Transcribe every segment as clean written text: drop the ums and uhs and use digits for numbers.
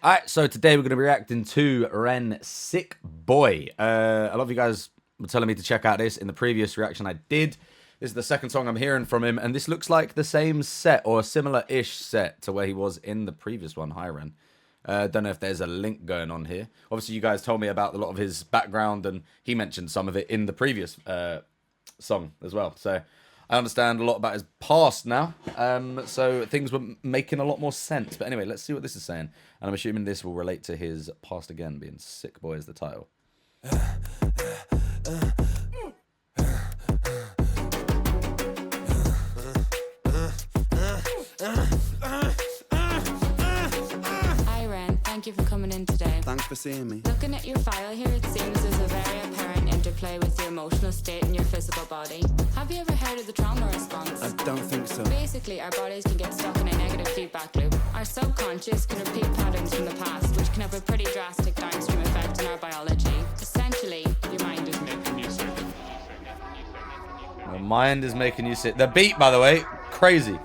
Alright, so today we're going to be reacting to Ren Sick Boy. A lot of you guys were telling me to check out this. In the previous reaction I did. This is the second song I'm hearing from him, and this looks like the same set, or a similar-ish set to where he was in the previous one. Hi, Ren. Don't know if there's a link going on here. Obviously, you guys told me about a lot of his background, and he mentioned some of it in the previous song as well. So I understand a lot about his past now, so things were making a lot more sense. But anyway, let's see what this is saying. And I'm assuming this will relate to his past again, being Sick Boy is the title. Hi Ren, thank you for coming in today. Thanks for seeing me. Looking at your file here, it seems there's a very apparent interplay with your emotional state and your physical body. Have you ever heard of the trauma response? I don't think so. Basically, our bodies can get stuck in a negative feedback loop. Our subconscious can repeat patterns from the past, which can have a pretty drastic downstream effect on our biology. Essentially, your mind is making you sick. Your mind is making you sick. The beat, by the way, crazy.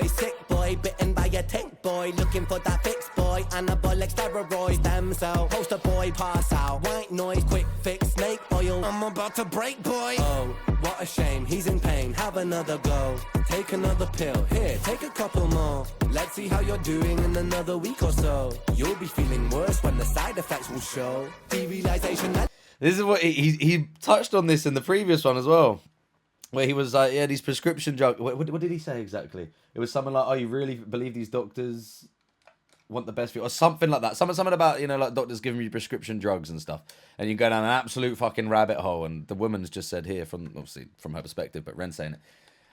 Sick boy, bitten by a tick boy, looking for that fix boy, anabolic steroids, stem cell, poster boy, pass out, white noise, quick fix, snake oil, I'm about to break boy. Oh, what a shame, he's in pain, have another go, take another pill, here, take a couple more, let's see how you're doing in another week or so, you'll be feeling worse when the side effects will show, derealization that... This is what he touched on this in the previous one as well. Where he was like, yeah, these prescription drugs. What did he say exactly? It was something like, oh, you really believe these doctors want the best for you? Or something like that. Something about, you know, like doctors giving you prescription drugs and stuff. And you go down an absolute fucking rabbit hole. And the woman's just said here, obviously from her perspective, but Ren's saying it,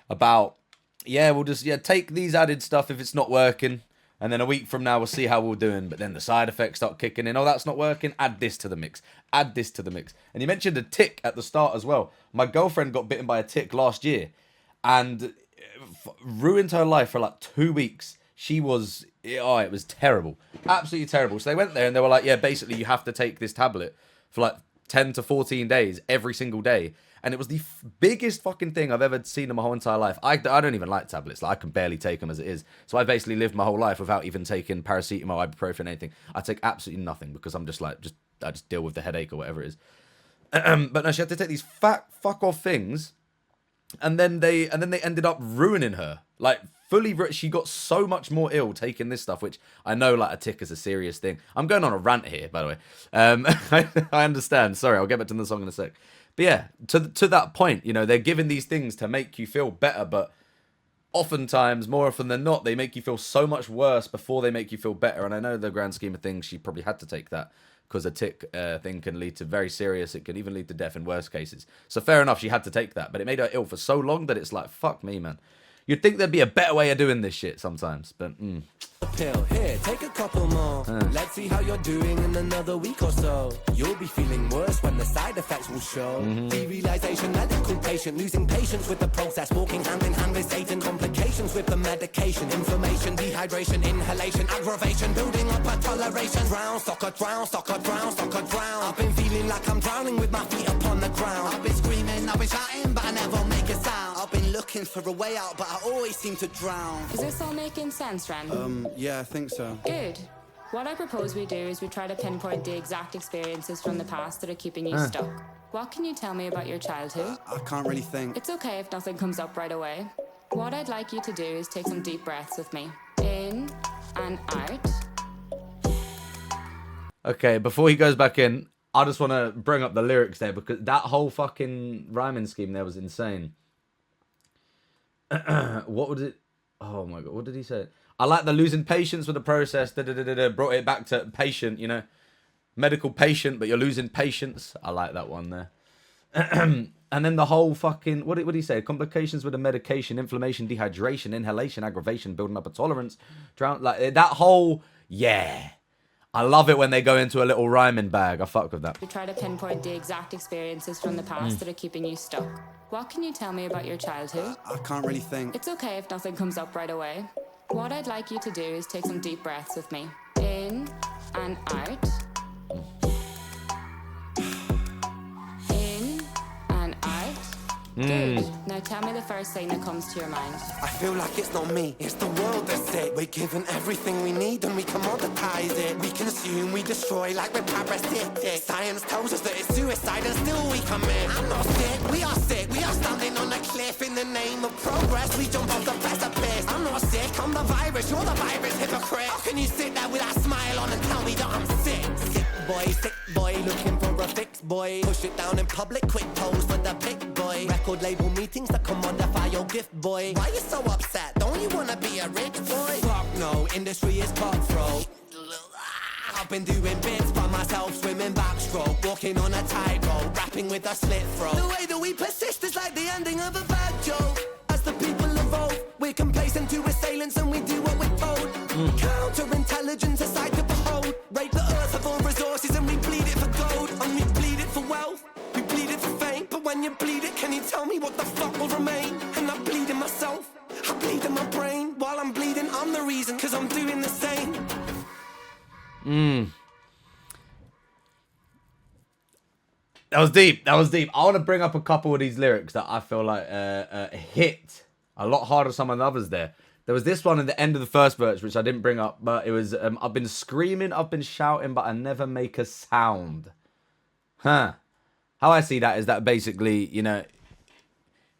about, yeah, we'll just, take these added stuff if it's not working. And then a week from now, we'll see how we're doing. But then the side effects start kicking in. Oh, that's not working. Add this to the mix. Add this to the mix. And you mentioned a tick at the start as well. My girlfriend got bitten by a tick last year. And ruined her life for like 2 weeks. She was... Oh, it was terrible. Absolutely terrible. So they went there and they were like, yeah, basically you have to take this tablet for like 10 to 14 days every single day. And it was the biggest fucking thing I've ever seen in my whole entire life. I don't even like tablets. Like, I can barely take them as it is. So I basically lived my whole life without even taking paracetamol, ibuprofen, anything. I take absolutely nothing because I'm just like, I just deal with the headache or whatever it is. But no, she had to take these fuck off things. And then they ended up ruining her. Like, fully, she got so much more ill taking this stuff, which I know, like, a tick is a serious thing. I'm going on a rant here, by the way. I understand. Sorry, I'll get back to the song in a sec. But yeah, to that point, you know, they're giving these things to make you feel better, but oftentimes, more often than not, they make you feel so much worse before they make you feel better. And I know the grand scheme of things, she probably had to take that because a tick thing can lead to very serious, it can even lead to death in worst cases. So fair enough, she had to take that, but it made her ill for so long that it's like, fuck me, man. You'd think there'd be a better way of doing this shit sometimes, but Pill, here, take a couple more. Let's see how you're doing in another week or so. You'll be feeling worse when the side effects will show. Derealization, medical patient, losing patience with the process, walking hand in hand with Satan, complications with the medication, inflammation, dehydration, inhalation, aggravation, building up a toleration. Drown, soccer, drown, soccer, drown, soccer, drown. I've been feeling like I'm drowning with my feet upon the ground. I've been screaming, I've been shouting, but I never make a sound. I've been looking for a way out, but I always seem to drown. Is this all making sense, Ren? Yeah, I think so. Good. What I propose we do is we try to pinpoint the exact experiences from the past that are keeping you stuck. What can you tell me about your childhood? I can't really think. It's okay if nothing comes up right away. What I'd like you to do is take some deep breaths with me. In and out. okay, before he goes back in, I just want to bring up the lyrics there because that whole fucking rhyming scheme there was insane. What was it? Oh my god, what did he say? I like the losing patience with the process. Brought it back to patient, you know, medical patient, but you're losing patience. I like that one there. And then the whole fucking what did he say? Complications with the medication, inflammation, dehydration, inhalation, aggravation, building up a tolerance, drown. Like that whole yeah. I love it when they go into a little rhyming bag. I fuck with that. We try to pinpoint the exact experiences from the past that are keeping you stuck. What can you tell me about your childhood? I can't really think. It's okay if nothing comes up right away. What I'd like you to do is take some deep breaths with me. In and out. In and out. Good. Now tell me the first thing that comes to your mind. I feel like it's not me, it's the world that's sick. We're given everything we need and we commoditize it. We consume, we destroy like we're parasitic. Science tells us that it's suicide and still we commit. I'm not sick, we are standing on a cliff in the name of progress. We jump off the precipice. I'm not sick, I'm the virus, you're the virus, hypocrite. How can you sit there with that smile on and tell me that I'm sick? Sick boy, looking for a fix, boy. Push it down in public, quick pose for the pic, boy. Record label meetings that commodify your gift, boy. Why you so upset? Don't you wanna be a rich boy? Fuck no, industry is cutthroat. I've been doing bits by myself, swimming backstroke, walking on a tightrope, rapping with a slit throat. The way that we persist is like the ending of a bad joke. As the people evolve, we're complacent to assailants and we do what we're told. Counterintelligence, a sight to behold. Rape the earth of all resources and we bleed it for gold. And we bleed it for wealth, we bleed it for fame. But when you bleed it, can you tell me what the fuck will remain? And I bleed in myself, I bleed in my brain. While I'm bleeding, I'm the reason, cause I'm doing the same. That was deep. That was deep. I want to bring up a couple of these lyrics that I feel like hit a lot harder than some of the others there. There was this one at the end of the first verse, which I didn't bring up, but it was, I've been screaming, I've been shouting, but I never make a sound. Huh. How I see that is that basically, you know,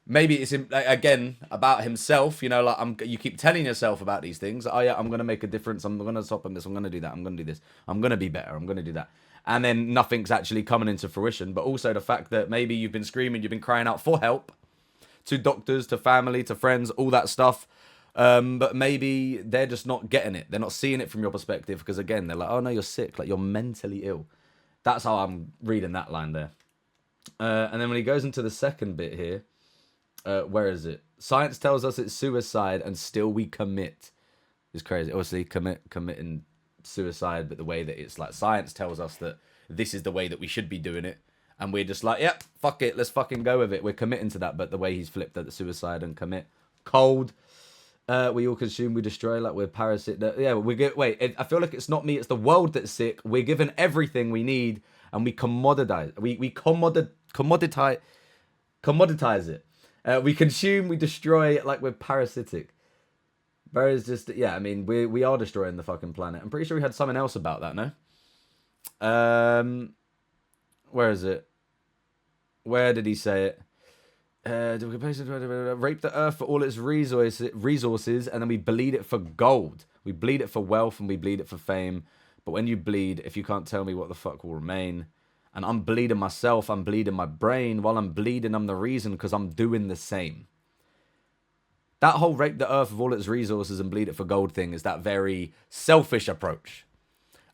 maybe it's, like, again, about himself, you know, like, you keep telling yourself about these things. Oh, yeah, I'm going to make a difference. I'm going to stop on this. I'm going to do that. I'm going to do this. I'm going to be better. I'm going to do that. And then nothing's actually coming into fruition. But also the fact that maybe you've been screaming, you've been crying out for help to doctors, to family, to friends, all that stuff. But maybe they're just not getting it. They're not seeing it from your perspective. Because again, they're like, oh no, you're sick. Like, you're mentally ill. That's how I'm reading that line there. And then when he goes into the second bit here, where is it? Science tells us it's suicide and still we commit. It's crazy. Obviously, committing suicide, but the way that it's like science tells us that this is the way that we should be doing it. And we're just like, yep, fuck it. Let's fucking go with it. We're committing to that. But the way he's flipped at the suicide and commit. Cold. We all consume, we destroy, like we're parasite. Yeah, we get. Wait, I feel like it's not me. It's the world that's sick. We're given everything we need, and we commoditize. We commoditize it. We consume, we destroy, like we're parasitic. Whereas just, yeah, I mean, we are destroying the fucking planet. I'm pretty sure we had something else about that, no? Where is it? Where did he say it? Rape the earth for all its resources, and then we bleed it for gold. We bleed it for wealth, and we bleed it for fame. But when you bleed, if you can't tell me what the fuck will remain, and I'm bleeding myself, I'm bleeding my brain. While I'm bleeding, I'm the reason, because I'm doing the same. That whole rape the earth of all its resources and bleed it for gold thing is that very selfish approach.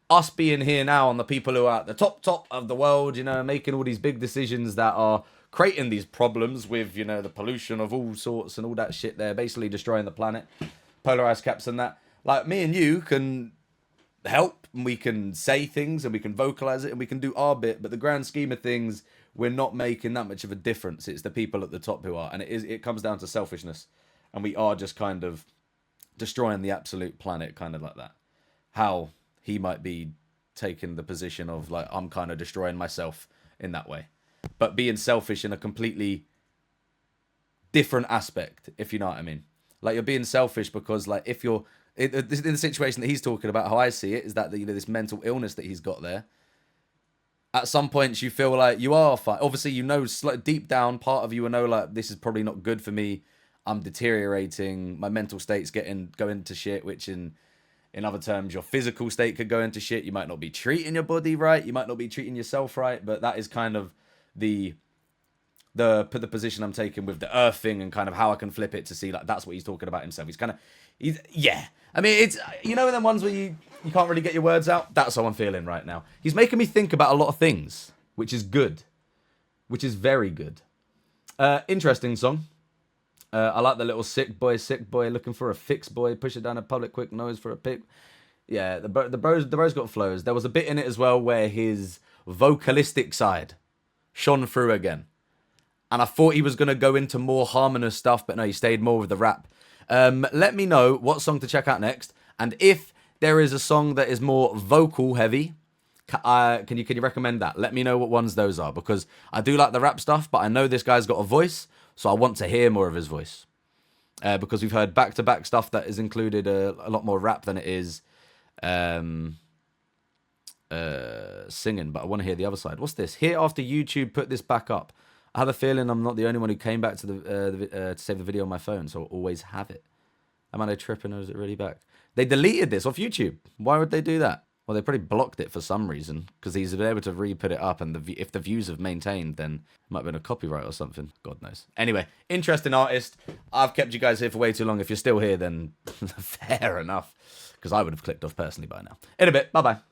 Us being here now and the people who are at the top of the world, you know, making all these big decisions that are creating these problems with, you know, the pollution of all sorts and all that shit there, basically destroying the planet, polarized caps and that. Like, me and you can help, and we can say things, and we can vocalize it, and we can do our bit, but the grand scheme of things, we're not making that much of a difference. It's the people at the top who are, and it comes down to selfishness, and we are just kind of destroying the absolute planet, kind of like that. How he might be taking the position of, like, I'm kind of destroying myself in that way. But being selfish in a completely different aspect, if you know what I mean. Like, you're being selfish because, like, if you're in the situation that he's talking about, how I see it is that, you know, this mental illness that he's got there. At some points, you feel like you are fine. Obviously, you know, deep down, part of you will know, like, this is probably not good for me. I'm deteriorating. My mental state's going to shit, which in other terms, your physical state could go into shit. You might not be treating your body right. You might not be treating yourself right. But that is kind of the position I'm taking with the earth thing, and kind of how I can flip it to see, like, that's what he's talking about himself. Yeah. I mean, it's, you know, them ones where you can't really get your words out. That's how I'm feeling right now. He's making me think about a lot of things, which is good, which is very good. Interesting song. I like the little sick boy, looking for a fix boy, push it down a public quick nose for a pick. Yeah, the bro's got flows. There was a bit in it as well where his vocalistic side shone through again. And I thought he was going to go into more harmonious stuff, but no, he stayed more with the rap. Let me know what song to check out next, and if there is a song that is more vocal heavy, can you recommend that? Let me know what ones those are, because I do like the rap stuff, but I know this guy's got a voice, so I want to hear more of his voice. Because we've heard back-to-back stuff that is included a lot more rap than it is singing, but I want to hear the other side. What's this? Here after YouTube put this back up. I have a feeling I'm not the only one who came back to to save the video on my phone, so I'll always have it. Am I tripping, or is it really back? They deleted this off YouTube. Why would they do that? Well, they probably blocked it for some reason, because he's been able to re-put it up, and if the views have maintained, then it might have been a copyright or something. God knows. Anyway, interesting artist. I've kept you guys here for way too long. If you're still here, then fair enough, because I would have clicked off personally by now. In a bit. Bye-bye.